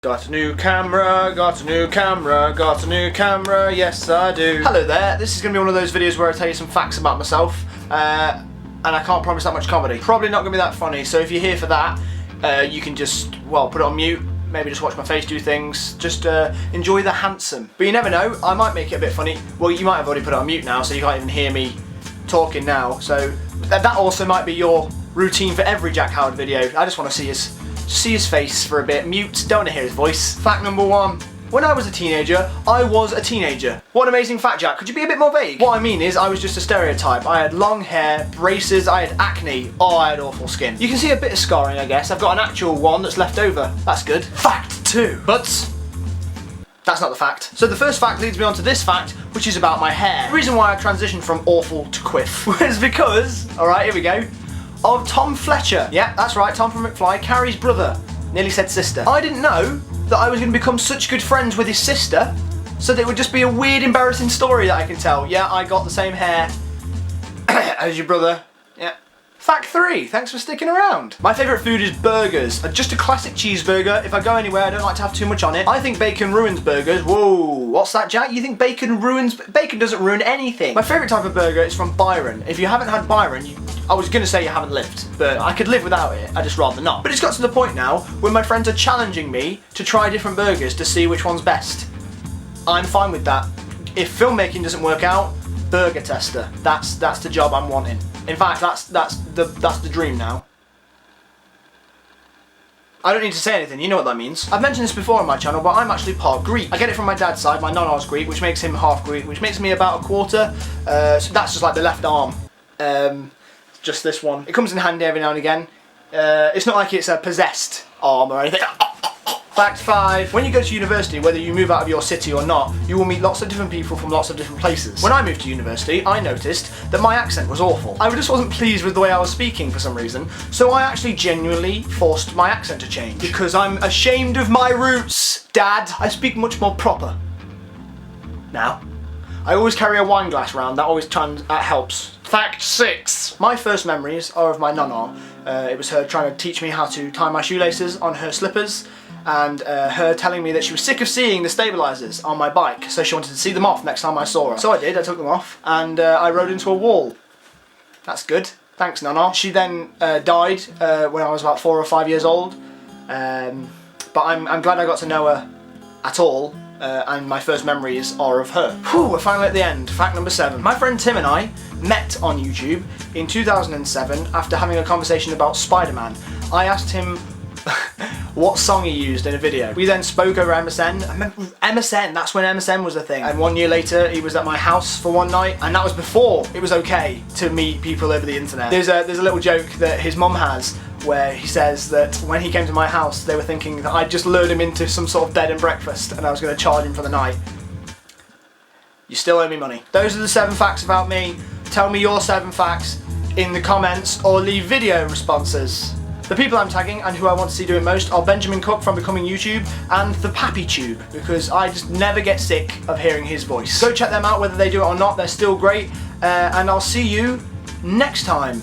Got a new camera, got a new camera, got a new camera, yes I do. Hello there, this is going to be one of those videos where I tell you some facts about myself, and I can't promise that much comedy. Probably not going to be that funny, so if you're here for that, you can just, well, put it on mute, maybe just watch my face do things, just enjoy the handsome. But you never know, I might make it a bit funny. Well, you might have already put it on mute now, so you can't even hear me talking now, so that also might be your routine for every Jack Howard video. I just want to see his face for a bit. Mute, don't want to hear his voice. Fact number one. When I was a teenager, I was a teenager. What an amazing fact, Jack. Could you be a bit more vague? What I mean is, I was just a stereotype. I had long hair, braces, I had acne. Oh, I had awful skin. You can see a bit of scarring, I guess. I've got an actual one that's left over. That's good. Fact two. But that's not the fact. So the first fact leads me on to this fact, which is about my hair. The reason why I transitioned from awful to quiff was because, alright, here we go, of Tom Fletcher. Yeah, that's right, Tom from McFly, Carrie's brother. Nearly said sister. I didn't know that I was going to become such good friends with his sister, so that it would just be a weird, embarrassing story that I can tell. Yeah, I got the same hair as your brother. Yeah. Fact three, thanks for sticking around. My favourite food is burgers. Just a classic cheeseburger. If I go anywhere, I don't like to have too much on it. I think bacon ruins burgers. Whoa, what's that, Jack? You think bacon ruins? Bacon doesn't ruin anything. My favourite type of burger is from Byron. If you haven't had Byron, I was going to say you haven't lived, but I could live without it, I'd just rather not. But it's got to the point now where my friends are challenging me to try different burgers to see which one's best. I'm fine with that. If filmmaking doesn't work out, burger tester. That's the job I'm wanting. In fact, that's the dream now. I don't need to say anything, you know what that means. I've mentioned this before on my channel, but I'm actually part Greek. I get it from my dad's side, my nonna's Greek, which makes him half Greek, which makes me about a quarter. So that's just like the left arm. Just this one. It comes in handy every now and again. It's not like it's a possessed arm or anything. Fact five. When you go to university, whether you move out of your city or not, you will meet lots of different people from lots of different places. When I moved to university, I noticed that my accent was awful. I just wasn't pleased with the way I was speaking for some reason, so I actually genuinely forced my accent to change. Because I'm ashamed of my roots, Dad. I speak much more proper now. I always carry a wine glass around, that helps. Fact six. My first memories are of my nonna. It was her trying to teach me how to tie my shoelaces on her slippers, and her telling me that she was sick of seeing the stabilisers on my bike, so she wanted to see them off next time I saw her. So I did, I took them off, and I rode into a wall. That's good. Thanks, nonna. She then died when I was about 4 or 5 years old, but I'm glad I got to know her at all. And my first memories are of her. Whew, we're finally at the end. Fact number 7. My friend Tim and I met on YouTube in 2007 after having a conversation about Spider-Man. I asked him what song he used in a video. We then spoke over MSN. MSN, that's when MSN was a thing. And 1 year later, he was at my house for one night, and that was before it was okay to meet people over the internet. There's a little joke that his mum has, where he says that when he came to my house, they were thinking that I'd just lured him into some sort of bed and breakfast and I was going to charge him for the night. You still owe me money. Those are the 7 facts about me. Tell me your 7 facts in the comments or leave video responses. The people I'm tagging and who I want to see do it most are Benjamin Cook from Becoming YouTube and the Pappy Tube, because I just never get sick of hearing his voice. Go check them out whether they do it or not, they're still great, and I'll see you next time.